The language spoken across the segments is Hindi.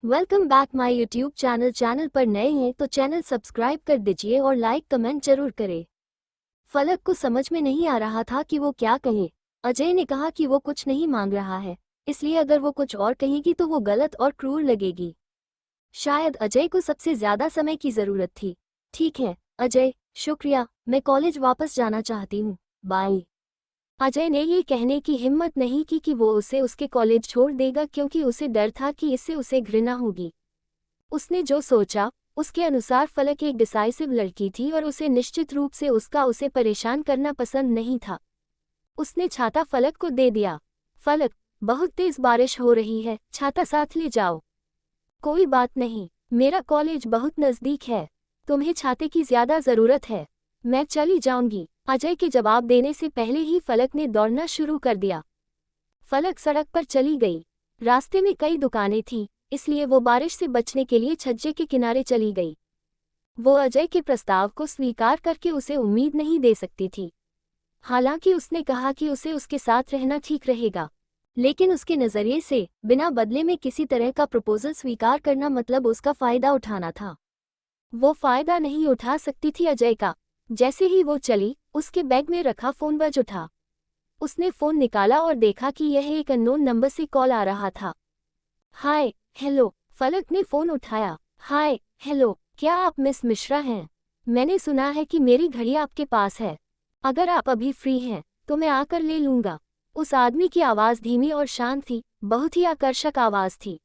Welcome back my YouTube channel पर नए हैं तो चैनल सब्सक्राइब कर दीजिए और लाइक कमेंट जरूर करें। फलक को समझ में नहीं आ रहा था कि वो क्या कहे। अजय ने कहा कि वो कुछ नहीं मांग रहा है, इसलिए अगर वो कुछ और कहेगी तो वो गलत और क्रूर लगेगी। शायद अजय को सबसे ज्यादा समय की जरूरत थी। ठीक है अजय, शुक्रिया, मैं कॉलेज वापस जाना चाहती हूँ, बाय। अजय ने ये कहने की हिम्मत नहीं की कि वो उसे उसके कॉलेज छोड़ देगा, क्योंकि उसे डर था कि इससे उसे घृणा होगी। उसने जो सोचा उसके अनुसार फलक एक डिसाइसिव लड़की थी और उसे निश्चित रूप से उसे परेशान करना पसंद नहीं था। उसने छाता फलक को दे दिया। फलक, बहुत तेज बारिश हो रही है, छाता साथ ले जाओ। कोई बात नहीं, मेरा कॉलेज बहुत नज़दीक है, तुम्हें छाते की ज्यादा जरूरत है, मैं चली जाऊंगी। अजय के जवाब देने से पहले ही फलक ने दौड़ना शुरू कर दिया। फलक सड़क पर चली गई। रास्ते में कई दुकानें थीं, इसलिए वो बारिश से बचने के लिए छज्जे के किनारे चली गई। वो अजय के प्रस्ताव को स्वीकार करके उसे उम्मीद नहीं दे सकती थी। हालांकि उसने कहा कि उसे उसके साथ रहना ठीक रहेगा, लेकिन उसके नज़रिए से बिना बदले में किसी तरह का प्रपोजल स्वीकार करना मतलब उसका फ़ायदा उठाना था। वो फ़ायदा नहीं उठा सकती थी अजय का। जैसे ही वो चली, उसके बैग में रखा फ़ोन बज उठा। उसने फ़ोन निकाला और देखा कि यह एक अननोन नंबर से कॉल आ रहा था। हाय, हेलो, फलक ने फ़ोन उठाया। हाय, हेलो, क्या आप मिस मिश्रा हैं? मैंने सुना है कि मेरी घड़ी आपके पास है। अगर आप अभी फ्री हैं, तो मैं आकर ले लूँगा। उस आदमी की आवाज़ धीमी और शांत थी, बहुत ही आकर्षक आवाज़ थी।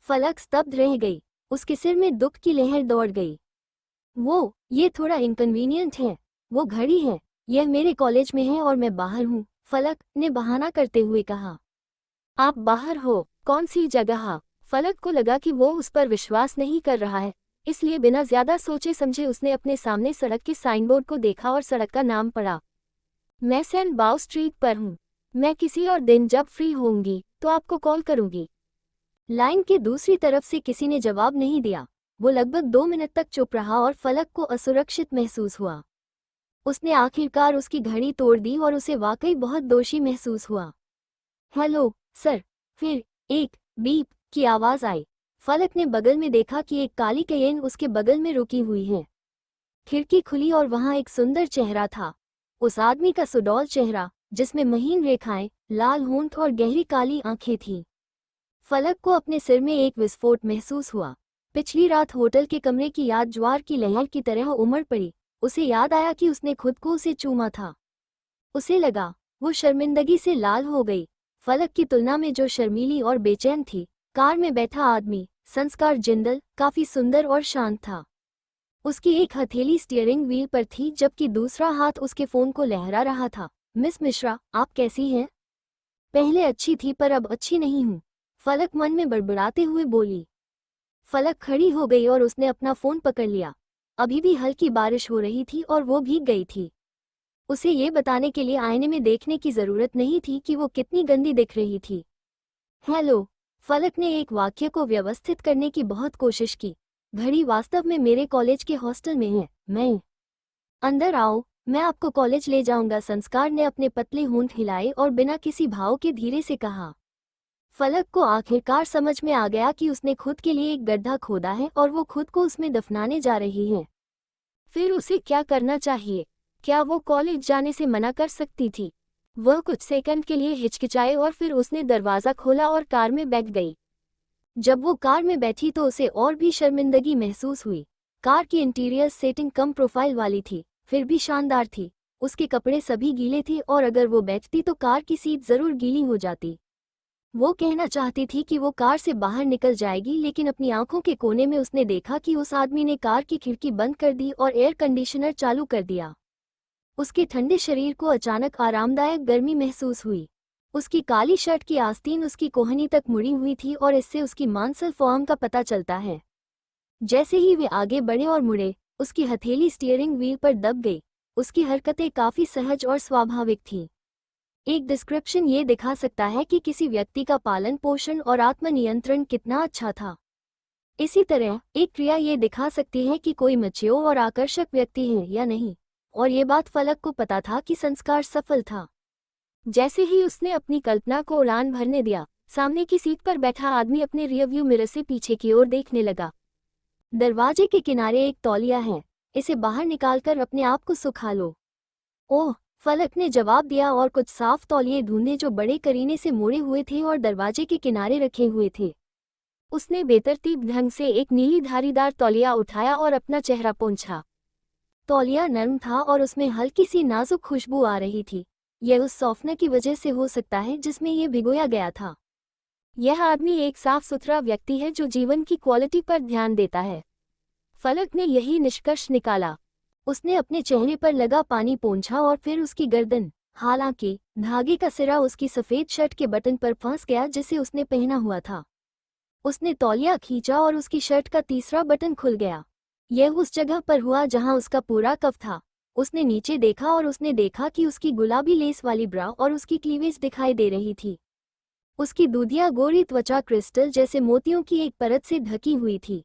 फलक स्तब्ध रह गई, उसके सिर में दुख की लहर दौड़ गई। ये थोड़ा इनकन्वीनियंट है। वो घड़ी है, यह मेरे कॉलेज में है और मैं बाहर हूँ, फलक ने बहाना करते हुए कहा। आप बाहर हो? कौन सी जगह? फलक को लगा कि वो उस पर विश्वास नहीं कर रहा है, इसलिए बिना ज्यादा सोचे समझे उसने अपने सामने सड़क के साइनबोर्ड को देखा और सड़क का नाम पढ़ा। मैं सैन बाउ स्ट्रीट पर हूँ। मैं किसी और दिन जब फ्री होंगी तो आपको कॉल करूंगी। लाइन के दूसरी तरफ से किसी ने जवाब नहीं दिया। वो लगभग 2 मिनट तक चुप रहा और फलक को असुरक्षित महसूस हुआ। उसने आखिरकार उसकी घड़ी तोड़ दी और उसे वाकई बहुत दोषी महसूस हुआ। हेलो सर, फिर एक बीप की आवाज़ आई। फलक ने बगल में देखा कि एक काली कैयन उसके बगल में रुकी हुई है। खिड़की खुली और वहां एक सुंदर चेहरा था। उस आदमी का सुडौल चेहरा, जिसमें महीन रेखाएं, लाल होंठ और गहरी काली आंखें थीं। फलक को अपने सिर में एक विस्फोट महसूस हुआ। पिछली रात होटल के कमरे की याद ज्वार की लहर की तरह उमड़ पड़ी। उसे याद आया कि उसने खुद को उसे चूमा था। उसे लगा वो शर्मिंदगी से लाल हो गई। फलक की तुलना में जो शर्मीली और बेचैन थी, कार में बैठा आदमी संस्कार जिंदल काफी सुंदर और शांत था। उसकी एक हथेली स्टीयरिंग व्हील पर थी, जबकि दूसरा हाथ उसके फोन को लहरा रहा था। मिस मिश्रा, आप कैसी हैं? पहले अच्छी थी पर अब अच्छी नहीं हूँ, फलक मन में बड़बड़ाते हुए बोली। फलक खड़ी हो गई और उसने अपना फोन पकड़ लिया। अभी भी हल्की बारिश हो रही थी और वो भीग गई थी। उसे ये बताने के लिए आईने में देखने की जरूरत नहीं थी कि वो कितनी गंदी दिख रही थी। हेलो, फलक ने एक वाक्य को व्यवस्थित करने की बहुत कोशिश की। घड़ी वास्तव में मेरे कॉलेज के हॉस्टल में है। मैं अंदर आओ, मैं आपको कॉलेज ले जाऊंगा, संस्कार ने अपने पतले होंठ हिलाए और बिना किसी भाव के धीरे से कहा। फलक को आखिरकार समझ में आ गया कि उसने खुद के लिए एक गड्ढा खोदा है और वो खुद को उसमें दफनाने जा रही है। फिर उसे क्या करना चाहिए? क्या वो कॉलेज जाने से मना कर सकती थी? वह कुछ सेकंड के लिए हिचकिचाए और फिर उसने दरवाज़ा खोला और कार में बैठ गई। जब वो कार में बैठी तो उसे और भी शर्मिंदगी महसूस हुई। कार की इंटीरियर सेटिंग कम प्रोफाइल वाली थी, फिर भी शानदार थी। उसके कपड़े सभी गीले थे और अगर वो बैठती तो कार की सीट जरूर गीली हो जाती। वो कहना चाहती थी कि वो कार से बाहर निकल जाएगी, लेकिन अपनी आंखों के कोने में उसने देखा कि उस आदमी ने कार की खिड़की बंद कर दी और एयर कंडीशनर चालू कर दिया। उसके ठंडे शरीर को अचानक आरामदायक गर्मी महसूस हुई। उसकी काली शर्ट की आस्तीन उसकी कोहनी तक मुड़ी हुई थी और इससे उसकी मांसल फॉर्म का पता चलता है। जैसे ही वे आगे बढ़े और मुड़े, उसकी हथेली स्टीयरिंग व्हील पर दब गई। उसकी हरकतें काफी सहज और स्वाभाविक थीं। एक डिस्क्रिप्शन ये दिखा सकता है कि किसी व्यक्ति का पालन पोषण और आत्मनियंत्रण कितना अच्छा था। इसी तरह एक क्रिया ये दिखा सकती है कि कोई मैच्योर और आकर्षक व्यक्ति है या नहीं, और ये बात फलक को पता था कि संस्कार सफल था। जैसे ही उसने अपनी कल्पना को उड़ान भरने दिया, सामने की सीट पर बैठा आदमी अपने रियरव्यू मिरर से पीछे की ओर देखने लगा। दरवाजे के किनारे एक तौलिया है, इसे बाहर निकालकर अपने आप को सुखा लो। ओह, फलक ने जवाब दिया और कुछ साफ तौलिए ढूंढे जो बड़े करीने से मोड़े हुए थे और दरवाजे के किनारे रखे हुए थे। उसने बेतरतीब ढंग से एक नीली धारीदार तौलिया उठाया और अपना चेहरा पोंछा। तौलिया नरम था और उसमें हल्की सी नाजुक खुशबू आ रही थी। यह उस सॉफ्टनर की वजह से हो सकता है जिसमें यह भिगोया गया था। यह आदमी एक साफ सुथरा व्यक्ति है जो जीवन की क्वालिटी पर ध्यान देता है। फलक ने यही निष्कर्ष निकाला। उसने अपने चेहरे पर लगा पानी पोंछा और फिर उसकी गर्दन। हालांकि धागे का सिरा उसकी सफेद शर्ट के बटन पर फंस गया जिसे उसने पहना हुआ था। उसने तौलिया खींचा और उसकी शर्ट का तीसरा बटन खुल गया। यह उस जगह पर हुआ जहां उसका पूरा कफ था। उसने नीचे देखा और उसने देखा कि उसकी गुलाबी लेस वाली ब्रा और उसकी क्लीवेज दिखाई दे रही थी। उसकी दूधिया गोरी त्वचा क्रिस्टल जैसे मोतियों की एक परत से ढकी हुई थी।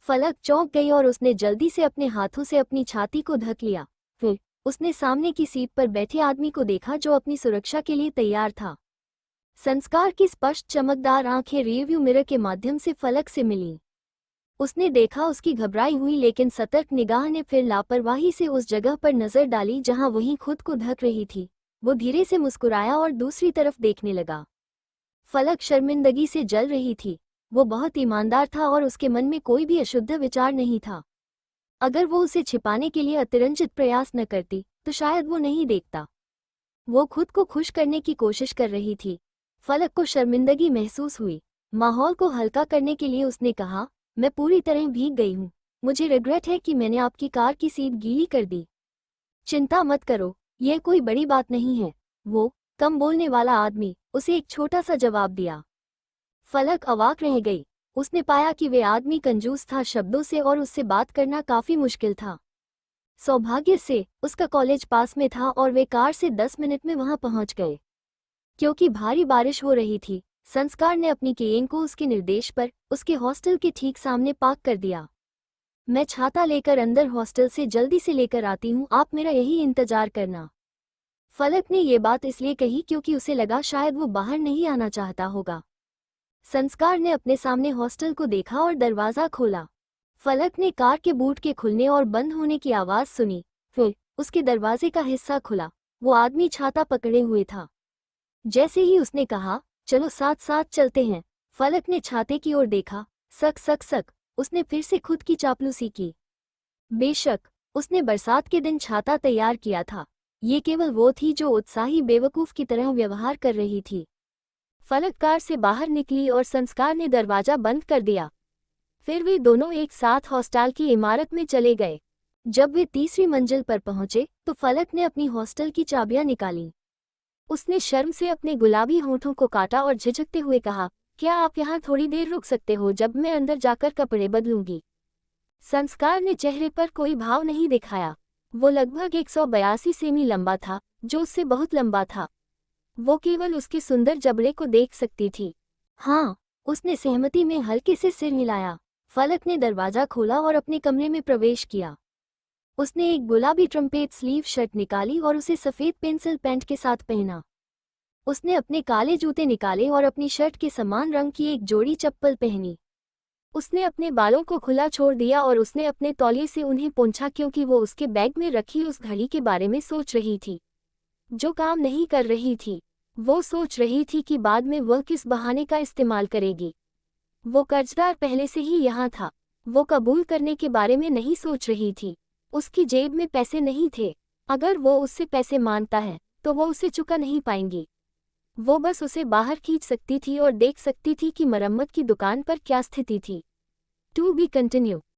फलक चौंक गई और उसने जल्दी से अपने हाथों से अपनी छाती को ढक लिया। फिर उसने सामने की सीट पर बैठे आदमी को देखा जो अपनी सुरक्षा के लिए तैयार था। संस्कार की स्पष्ट चमकदार आंखें रियरव्यू मिरर के माध्यम से फलक से मिलीं। उसने देखा उसकी घबराई हुई लेकिन सतर्क निगाह ने फिर लापरवाही से उस जगह पर नजर डाली जहां वही खुद को ढक रही थी। वो धीरे से मुस्कुराया और दूसरी तरफ देखने लगा। फलक शर्मिंदगी से जल रही थी। वो बहुत ईमानदार था और उसके मन में कोई भी अशुद्ध विचार नहीं था। अगर वो उसे छिपाने के लिए अतिरंजित प्रयास न करती तो शायद वो नहीं देखता। वो खुद को खुश करने की कोशिश कर रही थी। फलक को शर्मिंदगी महसूस हुई। माहौल को हल्का करने के लिए उसने कहा, मैं पूरी तरह भीग गई हूँ। मुझे रिग्रेट है कि मैंने आपकी कार की सीट गीली कर दी। चिंता मत करो, यह कोई बड़ी बात नहीं है। वो कम बोलने वाला आदमी उसे एक छोटा सा जवाब दिया। फलक अवाक रह गई। उसने पाया कि वे आदमी कंजूस था शब्दों से और उससे बात करना काफी मुश्किल था। सौभाग्य से उसका कॉलेज पास में था और वे कार से 10 मिनट में वहां पहुंच गए। क्योंकि भारी बारिश हो रही थी, संस्कार ने अपनी केन को उसके निर्देश पर उसके हॉस्टल के ठीक सामने पार्क कर दिया। मैं छाता लेकर अंदर हॉस्टल से जल्दी से लेकर आती हूँ, आप मेरा यही इंतजार करना। फलक ने ये बात इसलिए कही क्योंकि उसे लगा शायद वो बाहर नहीं आना चाहता होगा। संस्कार ने अपने सामने हॉस्टल को देखा और दरवाज़ा खोला। फलक ने कार के बूट के खुलने और बंद होने की आवाज़ सुनी। फिर उसके दरवाजे का हिस्सा खुला। वो आदमी छाता पकड़े हुए था। जैसे ही उसने कहा, चलो साथ साथ चलते हैं, फलक ने छाते की ओर देखा। सक सक सक, उसने फिर से खुद की चापलूसी की। बेशक उसने बरसात के दिन छाता तैयार किया था। ये केवल वो थी जो उत्साही बेवकूफ़ की तरह व्यवहार कर रही थी। फलक कार से बाहर निकली और संस्कार ने दरवाजा बंद कर दिया। फिर वे दोनों एक साथ हॉस्टल की इमारत में चले गए। जब वे तीसरी मंजिल पर पहुंचे तो फलक ने अपनी हॉस्टल की चाबियां निकाली। उसने शर्म से अपने गुलाबी होठों को काटा और झिझकते हुए कहा, क्या आप यहाँ थोड़ी देर रुक सकते हो जब मैं अंदर जाकर कपड़े बदलूंगी? संस्कार ने चेहरे पर कोई भाव नहीं दिखाया। वो लगभग 182 सेमी लंबा था, जो उससे बहुत लंबा था। वो केवल उसके सुंदर जबड़े को देख सकती थी। हाँ, उसने सहमति में हल्के से सिर हिलाया। फलक ने दरवाजा खोला और अपने कमरे में प्रवेश किया। उसने एक गुलाबी ट्रम्पेट स्लीव शर्ट निकाली और उसे सफ़ेद पेंसिल पैंट के साथ पहना। उसने अपने काले जूते निकाले और अपनी शर्ट के समान रंग की एक जोड़ी चप्पल पहनी। उसने अपने बालों को खुला छोड़ दिया और उसने अपने तौलिए से उन्हें पोंछा क्योंकि वो उसके बैग में रखी उस घड़ी के बारे में सोच रही थी, जो काम नहीं कर रही थी। वो सोच रही थी कि बाद में वह किस बहाने का इस्तेमाल करेगी। वो कर्जदार पहले से ही यहाँ था। वो कबूल करने के बारे में नहीं सोच रही थी। उसकी जेब में पैसे नहीं थे। अगर वो उससे पैसे मांगता है तो वो उसे चुका नहीं पाएंगी। वो बस उसे बाहर खींच सकती थी और देख सकती थी कि मरम्मत की दुकान पर क्या स्थिति थी। To be continue.